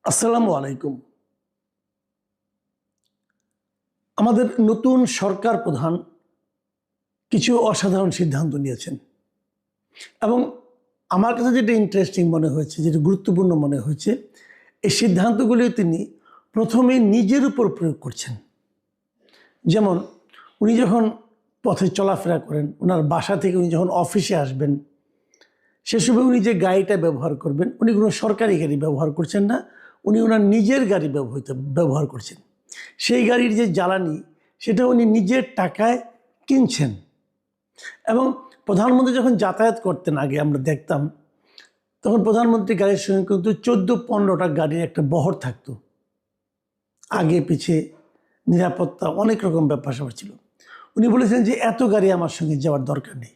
আসসালামু আলাইকুম। আমাদের নতুন সরকার প্রধান কিছু অসাধারণ সিদ্ধান্ত নিয়েছেন এবং আমার কাছে যেটা ইন্টারেস্টিং মনে হয়েছে, যেটা গুরুত্বপূর্ণ মনে হয়েছে, এই সিদ্ধান্তগুলি তিনি প্রথমে নিজের উপর প্রয়োগ করছেন। যেমন উনি যখন পথে চলাফেরা করেন, ওনার বাসা থেকে উনি যখন অফিসে আসবেন, সে সময় উনি যে গাড়িটা ব্যবহার করবেন, উনি কোনো সরকারি গাড়ি ব্যবহার করছেন না, উনি ওনার নিজের গাড়ি ব্যবহার করছেন। সেই গাড়ির যে জ্বালানি, সেটা উনি নিজের টাকায় কিনছেন। এবং প্রধানমন্ত্রী যখন যাতায়াত করতেন, আগে আমরা দেখতাম, তখন প্রধানমন্ত্রী গাড়ির সঙ্গে কিন্তু 14-15টা গাড়ির একটা বহর থাকতো, আগে পিছে নিরাপত্তা অনেক রকম ব্যাপার স্যাপার ছিল। উনি বলেছেন যে এত গাড়ি আমার সঙ্গে যাওয়ার দরকার নেই,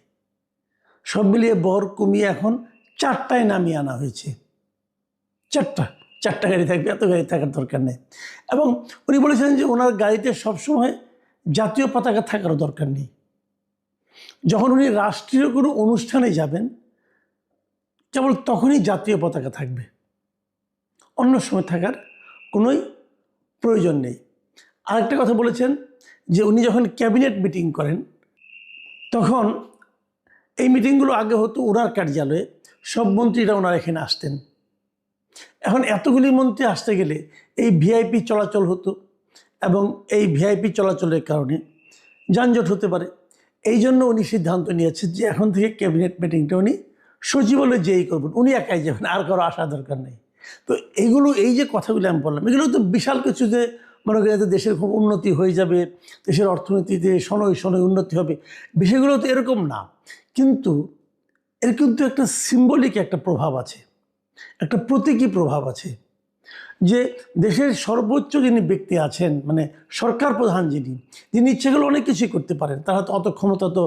সব মিলিয়ে বহর কমিয়ে এখন 4টায় নামিয়ে আনা হয়েছে। চারটা গাড়ি থাকবে, এত গাড়ি থাকার দরকার নেই। এবং উনি বলেছেন যে ওনার গাড়িতে সবসময় জাতীয় পতাকা থাকার দরকার নেই। যখন উনি রাষ্ট্রীয় কোনো অনুষ্ঠানে যাবেন, কেবল তখনই জাতীয় পতাকা থাকবে, অন্য সময় থাকার কোনোই প্রয়োজন নেই। আরেকটা কথা বলেছেন যে উনি যখন ক্যাবিনেট মিটিং করেন, তখন এই মিটিংগুলো আগে হতো ওনার কার্যালয়ে, সব মন্ত্রীরা ওনার এখানে আসতেন। এখন এতগুলি মন্ত্রী আসতে গেলে এই ভিআইপি চলাচল হতো এবং এই ভিআইপি চলাচলের কারণে যানজট হতে পারে। এই জন্য উনি সিদ্ধান্ত নিয়েছেন যে এখন থেকে ক্যাবিনেট মিটিংটা উনি সচিবালয়ে যেই করবেন, উনি একাই যাবেন, আর কারো আসা দরকার নেই। তো এইগুলো, এই যে কথাগুলো আমি বললাম, এগুলো তো বিশাল কিছু, যে মনে করি যে দেশের খুব উন্নতি হয়ে যাবে, দেশের অর্থনীতিতে শনৈ শনৈ উন্নতি হবে, বিষয়গুলো তো এরকম না। কিন্তু এর কিন্তু একটা সিম্বলিক একটা প্রভাব আছে, একটা প্রতীকী প্রভাব আছে, যে দেশের সর্বোচ্চ যিনি ব্যক্তি আছেন, মানে সরকার প্রধান যিনি ইচ্ছে করলে অনেক কিছুই করতে পারেন, তার হাতে অত ক্ষমতা তো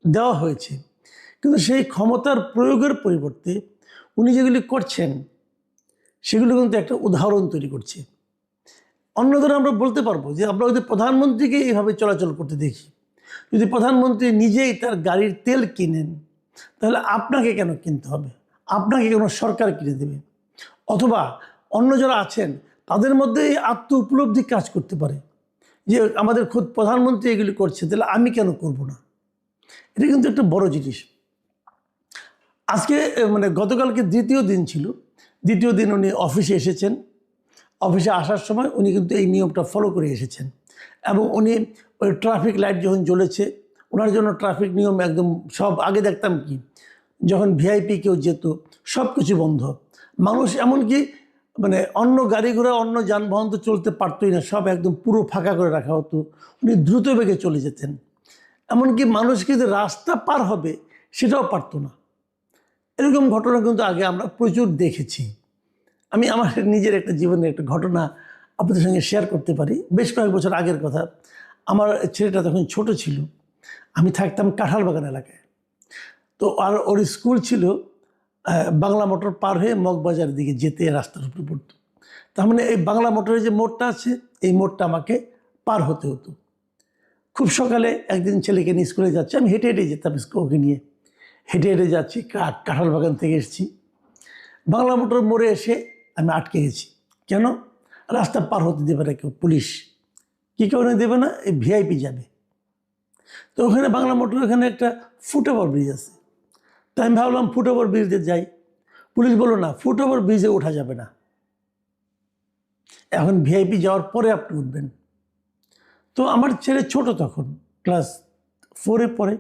দেওয়া হয়েছে, কিন্তু সেই ক্ষমতার প্রয়োগের পরিবর্তে উনি যেগুলি করছেন সেগুলো কিন্তু একটা উদাহরণ তৈরি করছে। অন্যদের আমরা বলতে পারবো যে আমরা যদি প্রধানমন্ত্রীকে এইভাবে চলাচল করতে দেখি, যদি প্রধানমন্ত্রী নিজেই তার গাড়ির তেল কিনেন, তাহলে আপনাকে কেন কিনতে হবে? আপনাকে কোনো সরকার কিনে দেবে? অথবা অন্য যারা আছেন তাদের মধ্যে এই আত্ম উপলব্ধি কাজ করতে পারে যে আমাদের খোদ প্রধানমন্ত্রী এগুলি করছে, তাহলে আমি কেন করব না? এটা কিন্তু একটা বড় জিনিস। আজকে মানে গতকালকে দ্বিতীয় দিন ছিল, দ্বিতীয় দিন উনি অফিসে এসেছেন। অফিসে আসার সময় উনি কিন্তু এই নিয়মটা ফলো করে এসেছেন এবং উনি ওই ট্রাফিক লাইট যখন জ্বলেছে, ওনার জন্য ট্রাফিক নিয়ম একদম সব, আগে দেখতাম কি, যখন ভিআইপি কেউ যেত সব কিছু বন্ধ, মানুষ এমনকি মানে অন্য গাড়ি ঘোড়া অন্য যানবাহন তো চলতে পারতই না, সব একদম পুরো ফাঁকা করে রাখা হতো, উনি দ্রুত বেগে চলে যেতেন। এমনকি মানুষকে যে রাস্তা পার হবে সেটাও পারতো না। এরকম ঘটনা কিন্তু আগে আমরা প্রচুর দেখেছি। আমি আমার নিজের একটা জীবনের একটা ঘটনা আপনাদের সঙ্গে শেয়ার করতে পারি। বেশ কয়েক বছর আগের কথা। আমার ছেলেটা তখন ছোট ছিল, আমি থাকতাম কাঁঠালবাগান এলাকায়। তো আর ওর স্কুল ছিল বাংলা মোটর পার হয়ে মগবাজারের দিকে যেতে রাস্তার উপরে পড়তো। তার মানে এই বাংলা মোটরের যে মোড়টা আছে, এই মোড়টা আমাকে পার হতে হতো। খুব সকালে একদিন ছেলেকে নিয়ে স্কুলে যাচ্ছে, আমি হেঁটে হেঁটে যেতাম ওকে নিয়ে, হেঁটে হেঁটে যাচ্ছি, কাঁঠালবাগান থেকে এসেছি, বাংলা মোটর মোড়ে এসে আমি আটকে গেছি। কেন? রাস্তা পার হতে দেবে না কেউ, পুলিশ। কী কারণে দেবে না? এই ভিআইপি যাবে। তো ওখানে বাংলা মোটর, ওখানে একটা ফুটওভার ব্রিজ আছে। তো আমি ভাবলাম ফুটওভার ব্রিজে যাই। পুলিশ বললো না, ফুটওভার ব্রিজে ওঠা যাবে না, এখন ভিআইপি যাওয়ার পরে আপনি উঠবেন। তো আমার ছেলে ছোট, তখন ক্লাস 4-এ পড়ে,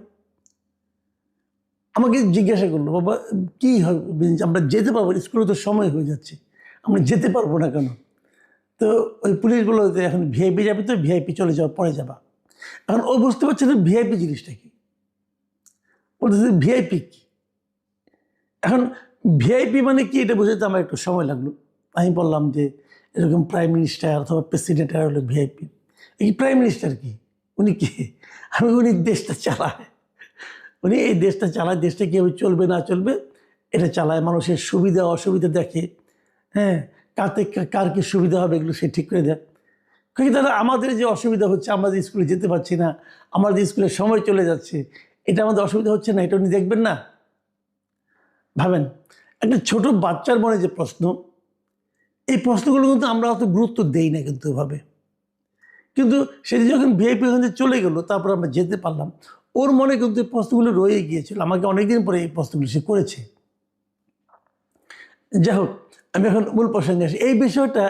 আমাকে জিজ্ঞাসা করলো, বাবা কী হবে, আমরা যেতে পারবো? স্কুলে তো সময় হয়ে যাচ্ছে, আমরা যেতে পারবো না কেন? তো ওই পুলিশ বললো যে এখন ভিআইপি যাবে, তো ভিআইপি চলে যাওয়ার পরে যাবা। এখন ও বুঝতে পারছে না ভিআইপি জিনিসটা কি, বলতেছে ভিআইপি কি। এখন ভিআইপি মানে কি এটা বুঝতে আমার একটু সময় লাগলো। আমি বললাম যে এরকম প্রাইম মিনিস্টার অথবা প্রেসিডেন্ট হলো ভিআইপি। এই প্রাইম মিনিস্টার কি, উনি কি? আমি, উনি দেশটা চালায়, উনি এই দেশটা চালায়, দেশটা কীভাবে চলবে না চলবে এটা চালায়, মানুষের সুবিধা অসুবিধা দেখে, হ্যাঁ, কাতে কার কী সুবিধা হবে এগুলো সে ঠিক করে দেয়। কিন্তু দাদা আমাদের যে অসুবিধা হচ্ছে, আমরা যে স্কুলে যেতে পারছি না, আমাদের স্কুলের সময় চলে যাচ্ছে, এটা আমাদের অসুবিধা হচ্ছে না, এটা উনি দেখবেন না? ভাবেন, একটা ছোট বাচ্চার মনে যে প্রশ্ন, এই প্রশ্নগুলো কিন্তু আমরা অত গুরুত্ব দেই না কিন্তু এভাবে। কিন্তু সেটি যখন ভিআইপি ওখানে চলে গেল, তারপর আমরা যেতে পারলাম, ওর মনে কিন্তু এই প্রশ্নগুলো রয়ে গিয়েছিল। আমাকে অনেকদিন পরে এই প্রশ্নগুলো সে করেছে। যাই হোক, আমি এখন মূল প্রসঙ্গে আসি। এই বিষয়টা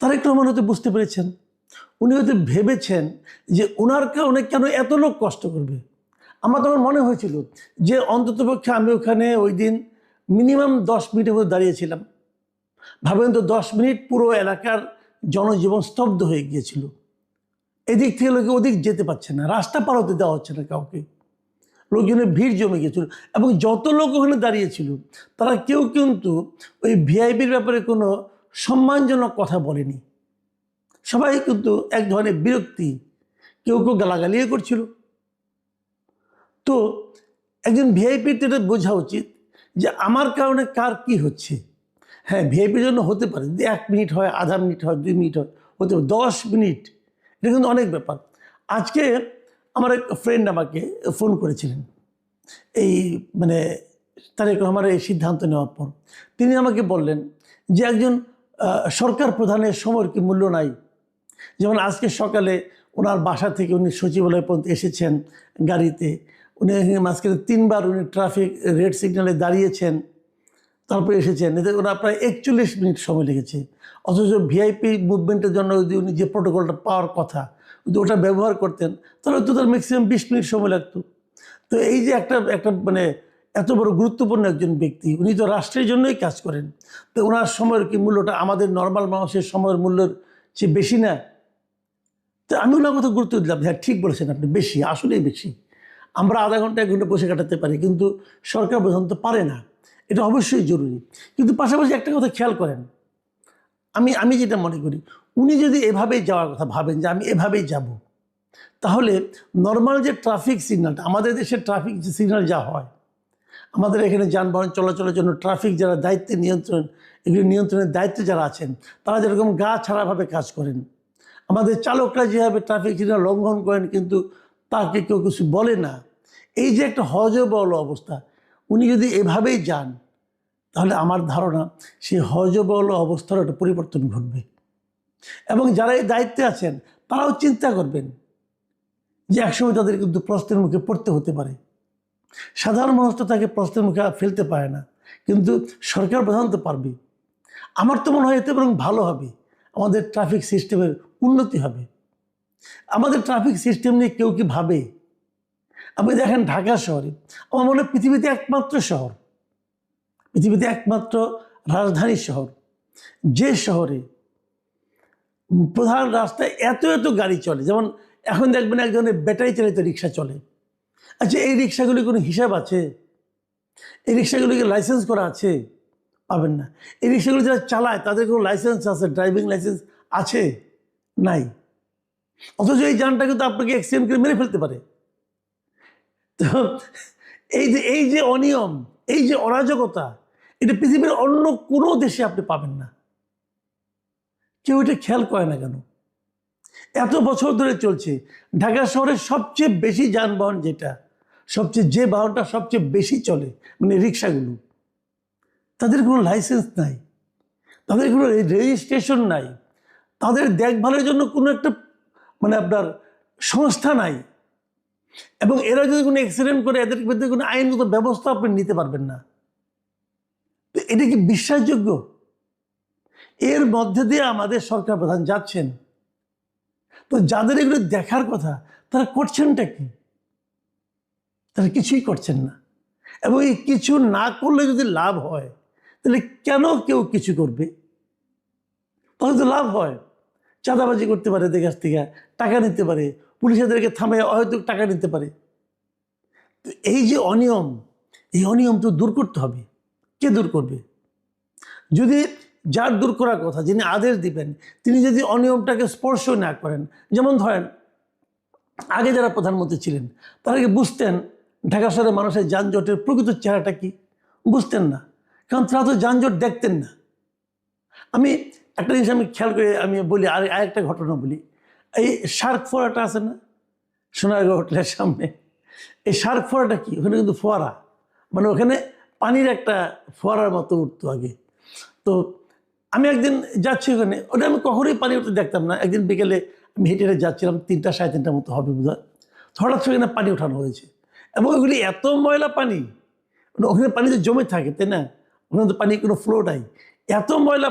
তারেক রহমান হয়তো বুঝতে পেরেছেন। উনি হয়তো ভেবেছেন যে ওনার কারণে কেন এত লোক কষ্ট করবে। আমার তখন মনে হয়েছিল যে অন্ততপক্ষে আমি ওখানে ওই দিন মিনিমাম 10 মিনিটের মধ্যে দাঁড়িয়েছিলাম। ভাবেন তো 10 মিনিট পুরো এলাকার জনজীবন স্তব্ধ হয়ে গিয়েছিল। এদিক থেকে লোকে ওদিক যেতে পারছে না, রাস্তা পার হতে দেওয়া হচ্ছে না কাউকে, লোকজনের ভিড় জমে গিয়েছিল। এবং যত লোক ওখানে দাঁড়িয়েছিল তারা কেউ কিন্তু ওই ভিআইপির ব্যাপারে কোনো সম্মানজনক কথা বলেনি। সবাই কিন্তু এক ধরনের বিরক্তি, কেউ কেউ গালাগালিও করছিল। তো একজন ভিআইপির তো এটা বোঝা উচিত যে আমার কারণে কার কি হচ্ছে। হ্যাঁ, ভিআইপির জন্য হতে পারে যদি 1 মিনিট হয়, আধা মিনিট হয়, 2 মিনিট হয়, হতে পারে 10 মিনিট, এটা কিন্তু অনেক ব্যাপার। আজকে আমার এক ফ্রেন্ড আমাকে ফোন করেছিলেন এই মানে তারেক রহমানের এই সিদ্ধান্ত নেওয়ার পর। তিনি আমাকে বললেন যে একজন সরকার প্রধানের সময়ের কি মূল্য নাই। যেমন আজকে সকালে ওনার বাসা থেকে উনি সচিবালয় পর্যন্ত এসেছেন গাড়িতে, উনি মাঝখানে 3বার উনি ট্রাফিক রেড সিগন্যালে দাঁড়িয়েছেন, তারপরে এসেছেন। এতে ওনার প্রায় 41 মিনিট সময় লেগেছে। অথচ ভিআইপি মুভমেন্টের জন্য যদি উনি যে প্রোটোকলটা পাওয়ার কথা যদি ওটা ব্যবহার করতেন তাহলে তো তার ম্যাক্সিমাম 20 মিনিট সময় লাগতো। তো এই যে একটা মানে এত বড় গুরুত্বপূর্ণ একজন ব্যক্তি, উনি তো রাষ্ট্রের জন্যই কাজ করেন, তো ওনার সময়ের কি মূল্যটা আমাদের নর্মাল মানুষের সময়ের মূল্যের চেয়ে বেশি না? তো আমি ওনার কথা গুরুত্ব দিলাম, হ্যাঁ ঠিক বলেছেন আপনি, বেশি, আসলেই বেশি। আমরা আধা ঘন্টা 1 ঘন্টা বসে কাটাতে পারি, কিন্তু সরকার প্রধান তো পারে না। এটা অবশ্যই জরুরি। কিন্তু পাশাপাশি একটা কথা খেয়াল করেন, আমি যেটা মনে করি, উনি যদি এভাবেই যাওয়ার কথা ভাবেন যে আমি এভাবেই যাব, তাহলে নর্মাল যে ট্রাফিক সিগন্যালটা, আমাদের দেশের ট্রাফিক যে সিগন্যাল যা হয়, আমাদের এখানে যানবাহন চলাচলের জন্য ট্রাফিক যারা দায়িত্বে এগুলি নিয়ন্ত্রণের দায়িত্বে যারা আছেন, তারা যেরকম গা ছাড়াভাবে কাজ করেন, আমাদের চালকরা যেভাবে ট্রাফিক সিগন্যাল লঙ্ঘন করেন কিন্তু তাকে কেউ কিছু বলে না, এই যে একটা হযবল অবস্থা, উনি যদি এভাবেই যান তাহলে আমার ধারণা সেই হযবল অবস্থার একটা পরিবর্তন ঘটবে। এবং যারা এই দায়িত্বে আছেন তারাও চিন্তা করবেন যে একসময় তাদের কিন্তু প্রশ্নের মুখে পড়তে হতে পারে। সাধারণ মানুষ তো তাকে প্রশ্নের মুখে ফেলতে পারে না, কিন্তু সরকার প্রধান তো পারবে। আমার তো মনে হয় এতে বরং ভালো হবে, আমাদের ট্রাফিক সিস্টেমের উন্নতি হবে। আমাদের ট্রাফিক সিস্টেম নিয়ে কেউ কি ভাবে? আপনি দেখেন ঢাকা শহরে, আমার মনে হয় পৃথিবীতে একমাত্র শহর, পৃথিবীতে একমাত্র রাজধানী শহর, যে শহরে প্রধান রাস্তায় এত এত গাড়ি চলে। যেমন এখন দেখবেন এক ধরনের ব্যাটারি চালিত রিক্সা চলে। আচ্ছা, এই রিক্সাগুলি কোনো হিসাব আছে? এই রিক্সাগুলিকে লাইসেন্স করা আছে? পাবেন না। এই রিক্সাগুলো যারা চালায় তাদের কোনো লাইসেন্স আছে, ড্রাইভিং লাইসেন্স আছে? নাই। অথচ এই যানটা কিন্তু আপনাকে অ্যাক্সিডেন্ট করে মেরে ফেলতে পারে। তো এই যে অনিয়ম, এই যে অরাজকতা, এটা পৃথিবীর অন্য কোনো দেশে আপনি পাবেন না। কেউ এটা খেয়াল করে না কেন? এত বছর ধরে চলছে। ঢাকা শহরের সবচেয়ে বেশি যানবাহন যেটা, যে বাহনটা সবচেয়ে বেশি চলে, মানে রিক্সাগুলো, তাদের কোনো লাইসেন্স নাই, তাদের কোনো রেজিস্ট্রেশন নাই, তাদের দেখভালের জন্য কোনো একটা মানে আপনার সংস্থা নাই। এবং এরা যদি কোনো অ্যাক্সিডেন্ট করে এদের বিরুদ্ধে কোনো আইনগত ব্যবস্থা আপনি নিতে পারবেন না। তো এটা কি বিশ্বাসযোগ্য? এর মধ্যে দিয়ে আমাদের সরকার প্রধান যাচ্ছেন। তো যাদের এগুলো দেখার কথা তারা করছেনটা কি? তারা কিছুই করছেন না। এবং এই কিছু না করলে যদি লাভ হয় তাহলে কেন কেউ কিছু করবে? তাহলে তো লাভ হয়। চাঁদাবাজি করতে পারে, এদের কাছ থেকে টাকা নিতে পারে, পুলিশদেরকে থামে হয়তো টাকা নিতে পারে। তো এই যে অনিয়ম, এই অনিয়ম তো দূর করতে হবে। কে দূর করবে? যদি যার দূর করার কথা, যিনি আদেশ দিবেন, তিনি যদি অনিয়মটাকে স্পর্শ না করেন, যেমন ধরেন আগে যারা প্রধানমন্ত্রী ছিলেন তারা কি বুঝতেন ঢাকা শহরের মানুষের যানজটের প্রকৃত চেহারাটা কি? বুঝতেন না, কারণ তারা তো যানজট দেখতেন না। আমি একটা জিনিস আমি খেয়াল করে আমি বলি, আরেকটা ঘটনা বলি। এই শার্ক ফোয়ারাটা আছে না সোনারগাঁও হোটেলের সামনে, এই শার্ক ফোয়ারাটা কি? ওখানে কিন্তু ফোয়ারা, মানে ওখানে পানির একটা ফোয়ারার মতো উঠতো আগে। তো আমি একদিন যাচ্ছি ওখানে, ওটা আমি কখনোই পানি উঠতে দেখতাম না। একদিন বিকেলে আমি হেঁটে হেঁটে যাচ্ছিলাম, 3টা 3:30টার মতো হবে বোধহয়। হঠাৎ সেখানে পানি ওঠানো হয়েছে এবং ওগুলি এত ময়লা পানি, ওখানে পানি তো জমে থাকে, তাই না? ওখানে তো পানি কোনো ফ্লো নাই, এত ময়লা